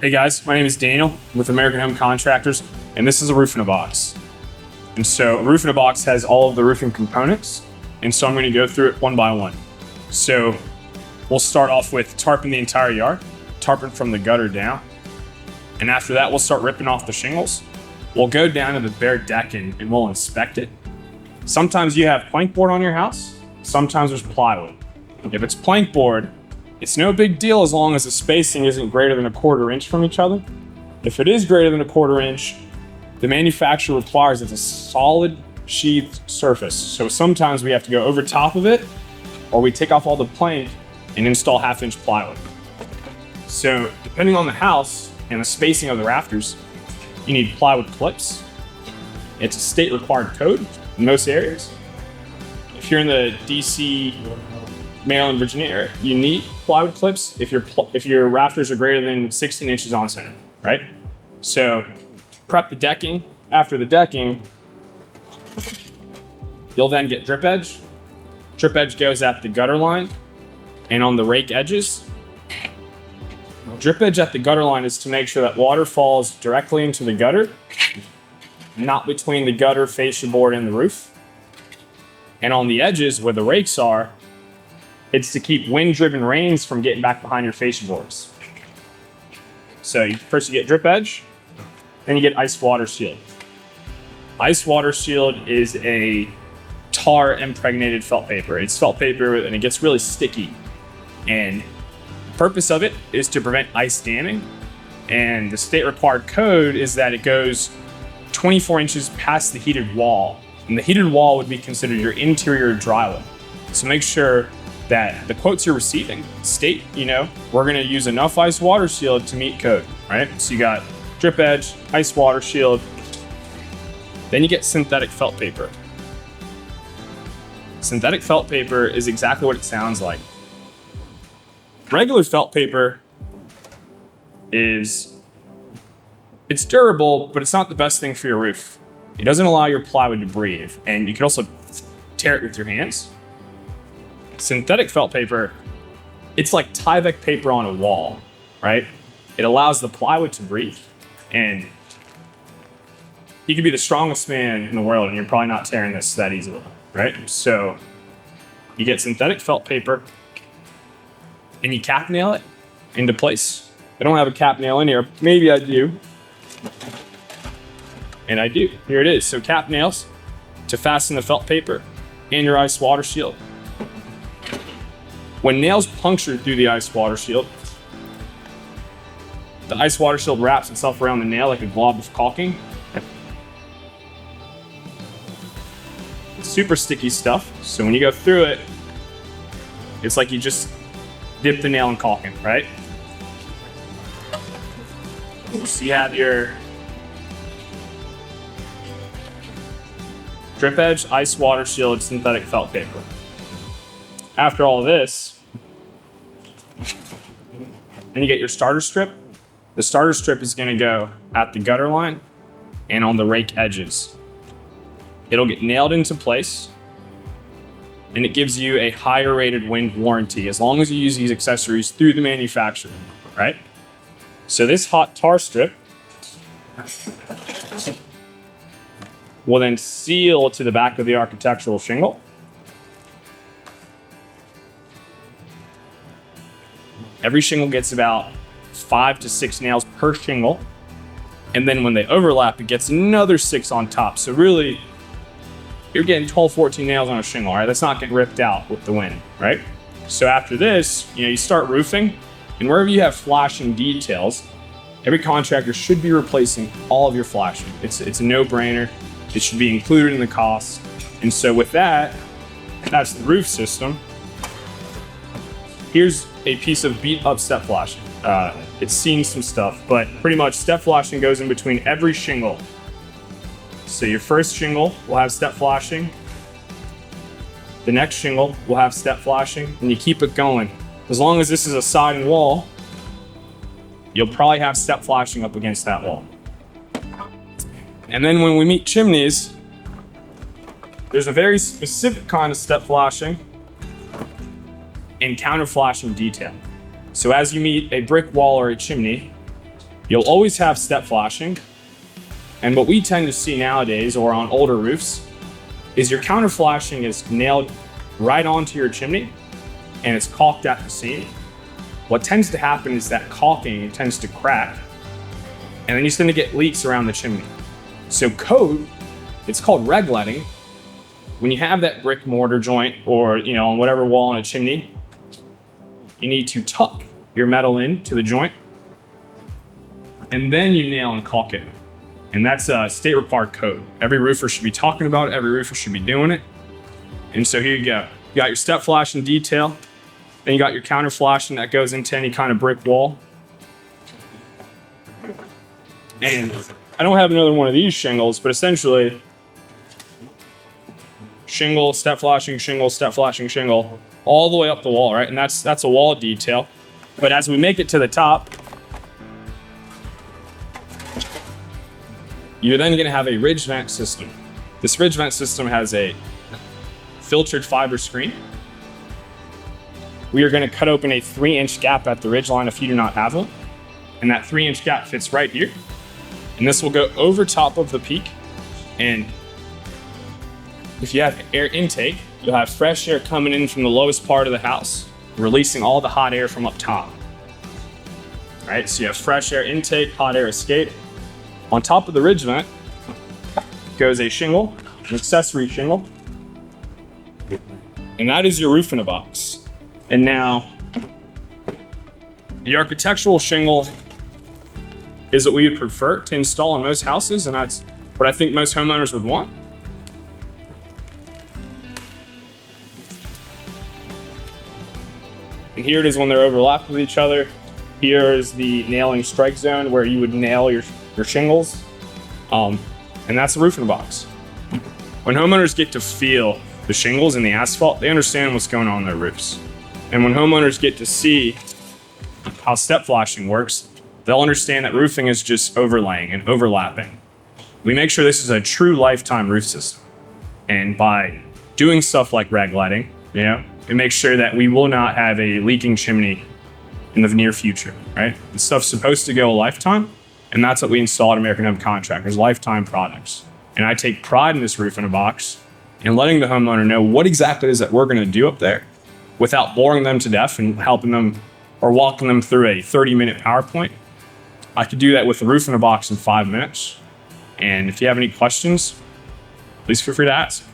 Hey guys, my name is Daniel with American Home Contractors, and this is a roof in a box. And so a roof in a box has all of the roofing components, and so I'm going to go through it one by one. So we'll start off with tarping the entire yard, tarping from the gutter down, and after that we'll start ripping off the shingles. We'll go down to the bare decking and we'll inspect it. Sometimes you have plank board on your house, sometimes there's plywood. If it's plank board, it's no big deal as long as the spacing isn't greater than 1/4 inch from each other. If it is greater than 1/4 inch, the manufacturer requires it's a solid sheathed surface. So sometimes we have to go over top of it, or we take off all the plank and install 1/2 inch plywood. So depending on the house and the spacing of the rafters, you need plywood clips. It's a state required code in most areas. If you're in the DC, Maryland, Virginia area, you need plywood clips if your rafters are greater than 16 inches on center, right? So prep the decking. After the decking, you'll then get drip edge. Drip edge goes at the gutter line and on the rake edges. Drip edge at the gutter line is to make sure that water falls directly into the gutter, not between the gutter, fascia board, and the roof. And on the edges where the rakes are, it's to keep wind-driven rains from getting back behind your fascia boards. So first you get drip edge, then you get ice water shield. Ice water shield is a tar impregnated felt paper. It's felt paper and it gets really sticky. And the purpose of it is to prevent ice damming. And the state required code is that it goes 24 inches past the heated wall. And the heated wall would be considered your interior drywall. So make sure that the quotes you're receiving state, we're going to use enough ice water shield to meet code, right? So you got drip edge, ice water shield. Then you get synthetic felt paper. Synthetic felt paper is exactly what it sounds like. Regular felt paper it's durable, but it's not the best thing for your roof. It doesn't allow your plywood to breathe, and you can also tear it with your hands. Synthetic felt paper, it's like Tyvek paper on a wall, right? It allows the plywood to breathe, and you could be the strongest man in the world and you're probably not tearing this that easily, right? So you get synthetic felt paper and you cap nail it into place. I don't have a cap nail in here. Maybe I do. And I do. Here it is. So cap nails to fasten the felt paper and your ice water shield. When nails puncture through the ice water shield, the ice water shield wraps itself around the nail like a glob of caulking. It's super sticky stuff. So when you go through it, it's like you just dip the nail in caulking, right? So you have your drip edge, ice water shield, synthetic felt paper. After all of this, then you get your starter strip. The starter strip is going to go at the gutter line and on the rake edges. It'll get nailed into place, and it gives you a higher rated wind warranty as long as you use these accessories through the manufacturer, right? So this hot tar strip will then seal to the back of the architectural shingle. Every shingle gets about 5 to 6 nails per shingle. And then when they overlap, it gets another 6 on top. So really, you're getting 12, 14 nails on a shingle, right? That's not getting ripped out with the wind, right? So after this, you start roofing, and wherever you have flashing details, every contractor should be replacing all of your flashing. It's a no-brainer. It should be included in the cost. And so with that, that's the roof system. Here's a piece of beat up step flashing. It's seen some stuff, but pretty much step flashing goes in between every shingle. So your first shingle will have step flashing. The next shingle will have step flashing, and you keep it going. As long as this is a siding wall, you'll probably have step flashing up against that wall. And then when we meet chimneys, there's a very specific kind of step flashing and counter flashing detail. So as you meet a brick wall or a chimney, You'll always have step flashing. And what we tend to see nowadays, or on older roofs, is your counter flashing is nailed right onto your chimney and it's caulked at the seam. What tends to happen is that caulking tends to crack and then you tend to get leaks around the chimney. So code, it's called regletting. When you have that brick mortar joint or on whatever wall on a chimney, you need to tuck your metal into the joint and then you nail and caulk it. And that's a state required code. Every roofer should be talking about it. Every roofer should be doing it. And so here you go. You got your step flashing detail. Then you got your counter flashing that goes into any kind of brick wall. And I don't have another one of these shingles, but essentially shingle, step flashing, shingle, step flashing, shingle, all the way up the wall, right? And that's a wall detail. But as we make it to the top, you're then going to have a ridge vent system. This ridge vent system has a filtered fiber screen. We are going to cut open a 3-inch gap at the ridge line if you do not have one. And that 3-inch gap fits right here. And this will go over top of the peak. And if you have air intake, you'll have fresh air coming in from the lowest part of the house, releasing all the hot air from up top. All right, so you have fresh air intake, hot air escape. On top of the ridge vent goes a shingle, an accessory shingle, and that is your roof in a box. And now, the architectural shingle is what we would prefer to install in most houses, and that's what I think most homeowners would want. And here it is when they're overlapped with each other. Here is the nailing strike zone where you would nail your shingles, and that's the roof in a box. When homeowners get to feel the shingles and the asphalt, they understand what's going on in their roofs. And when homeowners get to see how step flashing works, they'll understand that roofing is just overlaying and overlapping. We make sure this is a true lifetime roof system. And by doing stuff like regletting, it makes sure that we will not have a leaking chimney in the near future, right? This stuff's supposed to go a lifetime, and that's what we install at American Home Contractors, lifetime products. And I take pride in this roof in a box and letting the homeowner know what exactly it is that we're gonna do up there without boring them to death and helping them or walking them through a 30-minute PowerPoint. I could do that with the roof in a box in 5 minutes. And if you have any questions, please feel free to ask.